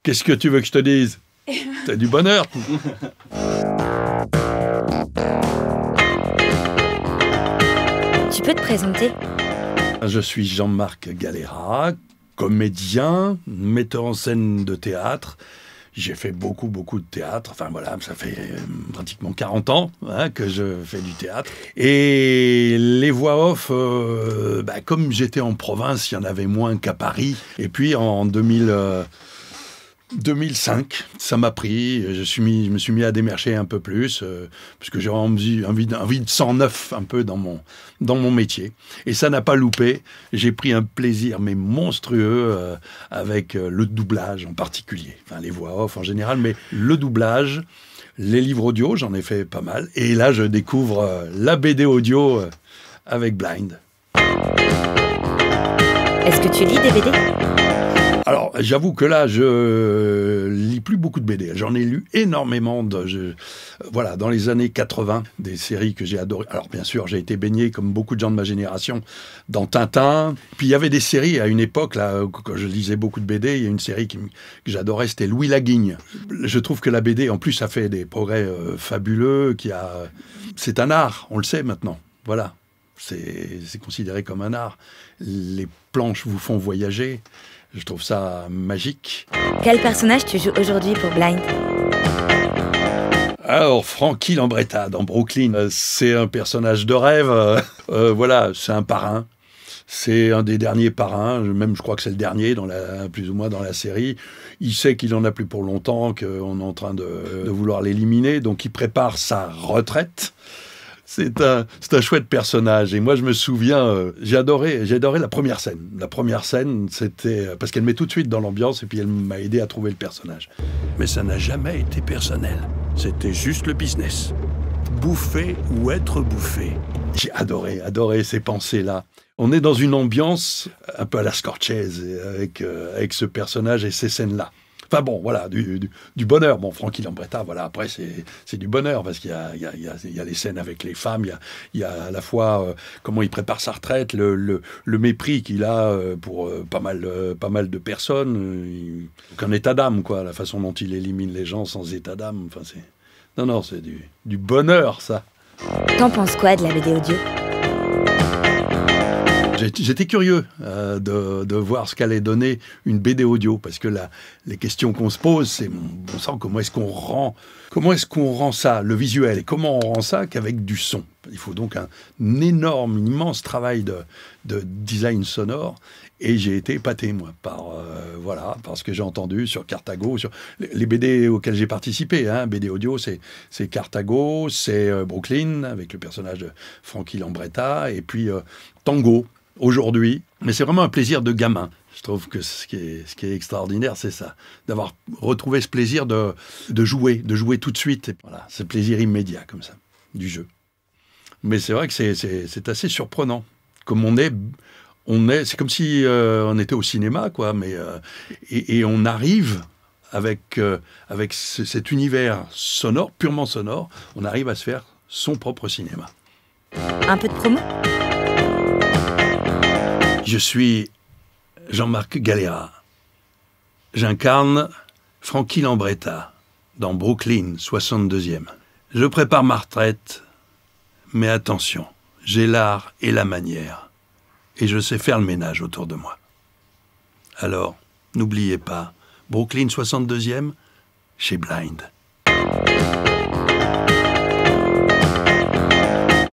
Qu'est-ce que tu veux que je te dise? T'as du bonheur. Tu peux te présenter? Je suis Jean-Marc Galera, comédien, metteur en scène de théâtre. J'ai fait beaucoup de théâtre. Enfin voilà, ça fait pratiquement 40 ans que je fais du théâtre. Et les voix off, comme j'étais en province, il y en avait moins qu'à Paris. Et puis en 2005, ça m'a pris. Je me suis mis à démarcher un peu plus, parce que j'avais envie de sang neuf un peu dans mon métier. Et ça n'a pas loupé. J'ai pris un plaisir mais monstrueux avec le doublage en particulier. Enfin, les voix off en général, mais le doublage, les livres audio, j'en ai fait pas mal. Et là, je découvre la BD audio avec Blind. Est-ce que tu lis des BD? Alors, j'avoue que là, je lis plus beaucoup de BD. J'en ai lu énormément dans les années 80, des séries que j'ai adorées. Alors, bien sûr, j'ai été baigné, comme beaucoup de gens de ma génération, dans Tintin. Puis, il y avait des séries, à une époque, là, quand je lisais beaucoup de BD, il y a une série que j'adorais, c'était Louis Laguigne. Je trouve que la BD, en plus, a fait des progrès fabuleux. C'est un art, on le sait maintenant. Voilà. C'est considéré comme un art. Les planches vous font voyager. Je trouve ça magique. Quel personnage tu joues aujourd'hui pour Blind? Alors, Frankie Lambretta dans Brooklyn, c'est un personnage de rêve. Voilà, c'est un parrain. C'est un des derniers parrains, même je crois que c'est le dernier, plus ou moins dans la série. Il sait qu'il en a plus pour longtemps, qu'on est en train de vouloir l'éliminer, donc il prépare sa retraite. C'est un chouette personnage. Et moi, je me souviens, j'ai adoré la première scène. La première scène, c'était parce qu'elle met tout de suite dans l'ambiance et puis elle m'a aidé à trouver le personnage. Mais ça n'a jamais été personnel. C'était juste le business. Bouffer ou être bouffé. J'ai adoré ces pensées-là. On est dans une ambiance un peu à la Scorsese avec ce personnage et ces scènes-là. Enfin bon, voilà, du bonheur. Bon, Frankie Lambretta, voilà, après, c'est du bonheur, parce qu'il y a les scènes avec les femmes, il y a à la fois comment il prépare sa retraite, le mépris qu'il a pour pas mal de personnes, qu'un état d'âme, quoi, la façon dont il élimine les gens sans état d'âme, enfin, c'est du bonheur, ça. T'en penses quoi de la BD audio? J'étais curieux de voir ce qu'allait donner une BD audio, parce que les questions qu'on se pose, c'est bon sang, comment est-ce qu'on rend ça, le visuel, et comment on rend ça qu'avec du son. Il faut donc un immense travail de design sonore, et j'ai été épaté, moi, par ce que j'ai entendu sur Carthago, sur les BD auxquels j'ai participé. BD audio, c'est Carthago, c'est Brooklyn, avec le personnage de Frankie Lambretta, et puis Tango, aujourd'hui. Mais c'est vraiment un plaisir de gamin. Je trouve que ce qui est extraordinaire, c'est ça, d'avoir retrouvé ce plaisir de jouer tout de suite. Et voilà, ce plaisir immédiat, comme ça, du jeu. Mais c'est vrai que c'est assez surprenant. Comme c'est comme si on était au cinéma, quoi. Mais et on arrive avec cet univers sonore, purement sonore, on arrive à se faire son propre cinéma. Un peu de promo? Je suis Jean-Marc Galera. J'incarne Frankie Lambretta dans Brooklyn, 62e. Je prépare ma retraite, mais attention, j'ai l'art et la manière, et je sais faire le ménage autour de moi. Alors, n'oubliez pas, Brooklyn, 62e, chez Blind.